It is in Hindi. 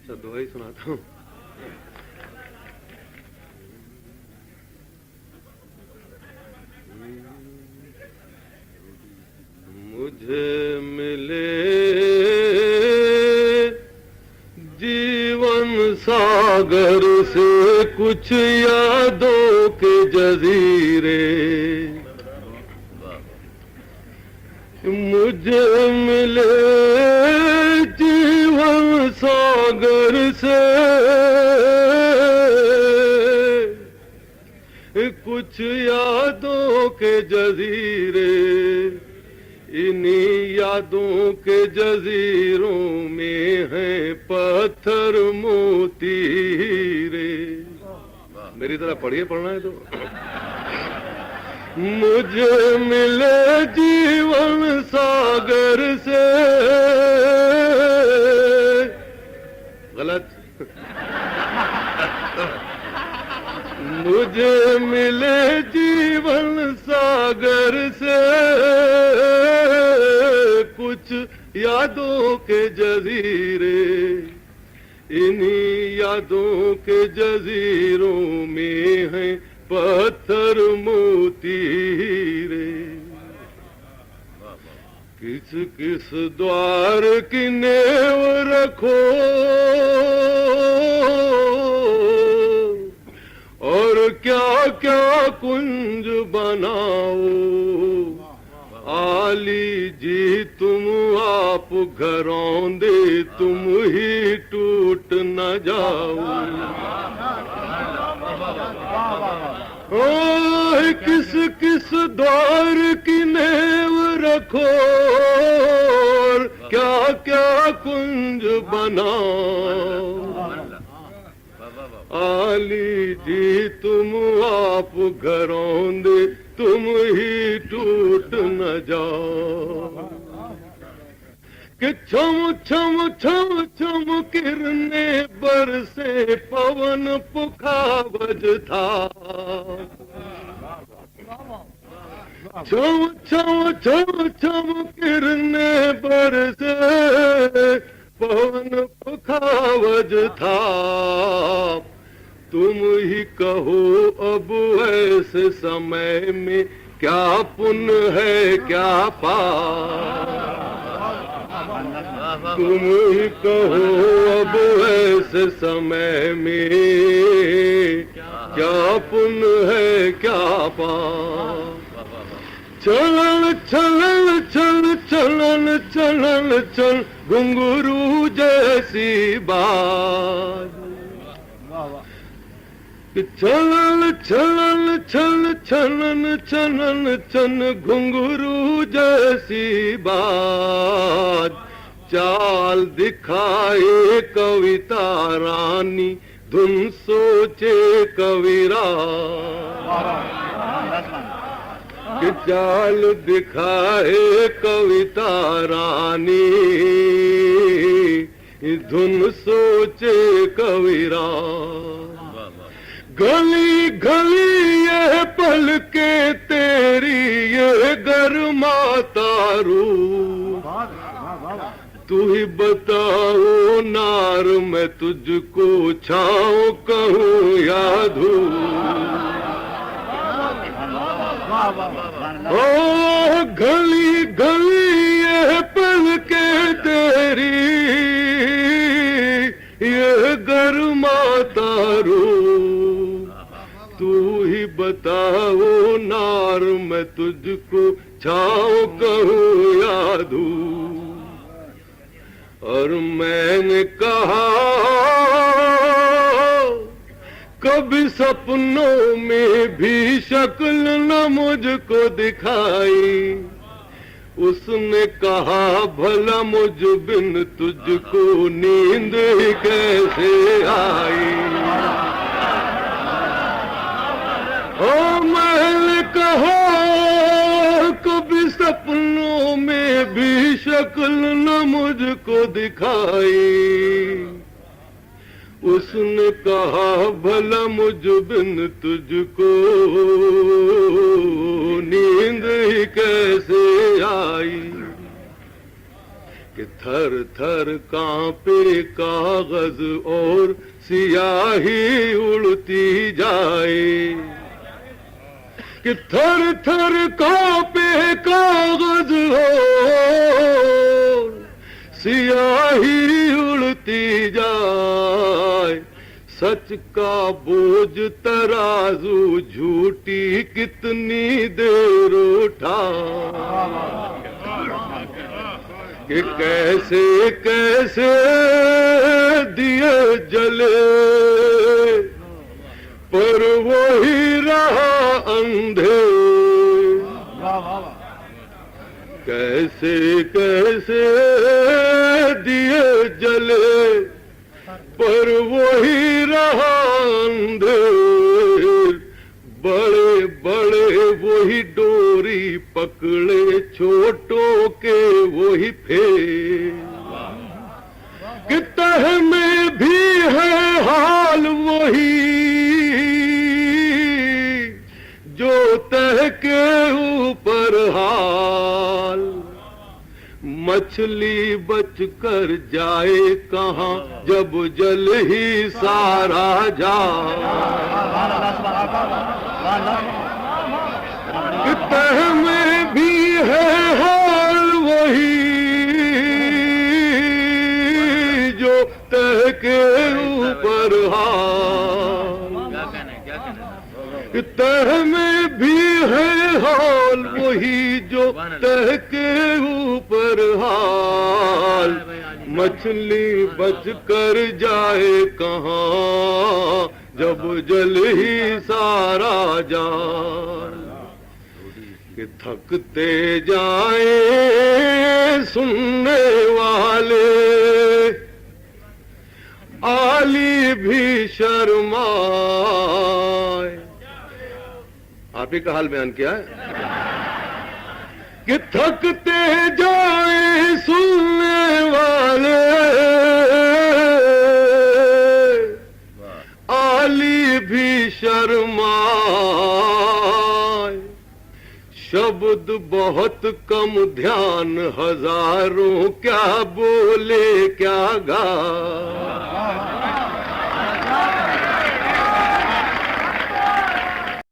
अच्छा दोहा सुनाता हूँ। मुझे मिले जीवन सागर से कुछ यादों के जजीरे, मुझे मिले जीवन सागर से कुछ यादों के जजीरे, इन्हीं यादों के जजीरों में हैं पत्थर मोती हीरे। मेरी तरह पढ़िए, पढ़ना है तो। मुझे मिले जीवन सागर से, गलत। मुझे मिले जीवन सागर से कुछ यादों के जजीरे, इन्हीं यादों के जजीरों में हैं पत्थर मोती हीरे। किस किस द्वार की नेव रखो और क्या क्या कुंज बनाओ, आली जी तुम आप घरौंदे तुम ही टूट न जाओ। ओ किस किस द्वार की नेव रखो और क्या क्या कुंज बनाओ, आली जी तुम आप घरौंदे तुम ही टूट न जाओ। कि छम छम छम छम किरने बरसे पवन पुखावज था, छम छम छम छम किरने बरसे पवन पुखावज था। तुम ही कहो अब ऐसे समय में क्या पुण्य है क्या पाप, तुम ही कहो अब ऐसे समय में क्या पुण्य है क्या पाप। चलन चलन चल चलन चलन चल घुंघरू जैसी बात, चलन चलन चल चलन चलन चन घुंघरू जैसी बात। चाल दिखाए कविता रानी धुन सोचे कविरा, कि चाल दिखाए कविता रानी धुन सोचे कविरा। गली गली ये पल के तेरी ये गरमातारू, तू ही बताओ नार मैं तुझको छाऊं कहूँ या धूप। ओ गली गली ये पल के तेरी ये गरमातारू, तू ही बताओ नार मैं तुझको छाऊं कहूँ या धूप। और मैंने कहा कभी सपनों में भी शक्ल न मुझको दिखाई, उसने कहा भला मुझ बिन तुझको नींद कैसे आई। ओ मैंने कहा कभी सपनों में भी शक्ल न मुझको दिखाई, उसने कहा भला मुझ बिन तुझको नींद ही कैसे आई। कि थर थर कांपे कागज और सियाही उड़ती जाए, कि थर थर कांपे कागज और सियाही उड़ती जाए, सच का बोझ तराजू झूठी कितनी देर उठा, कि कैसे कैसे दिए जले पर वही रहा अंधे, कैसे कैसे दिए जले पर वही रहा अंधेर, बड़े बड़े वही डोरी पकड़े छोटों के वही फेर, कि तह में भी है हाल वही जो तह के ऊपर हाल, मछली बच कर जाए कहाँ जब जल ही सारा जाए, तह में भी है हाल वही जो तह के ऊपर हाल, तह में भी है हाल वही जो तह के ऊपर हाल, मछली बच कर जाए कहाँ जब जल ही सारा जाए, कि थकते जाए सुनने वाले आली भी शर्माए। आप ही का हाल बयान किया है कि थकते जाए सुनने वाले आली भी शर्माए, शब्द बहुत कम ध्यान हजारों क्या बोले क्या गा,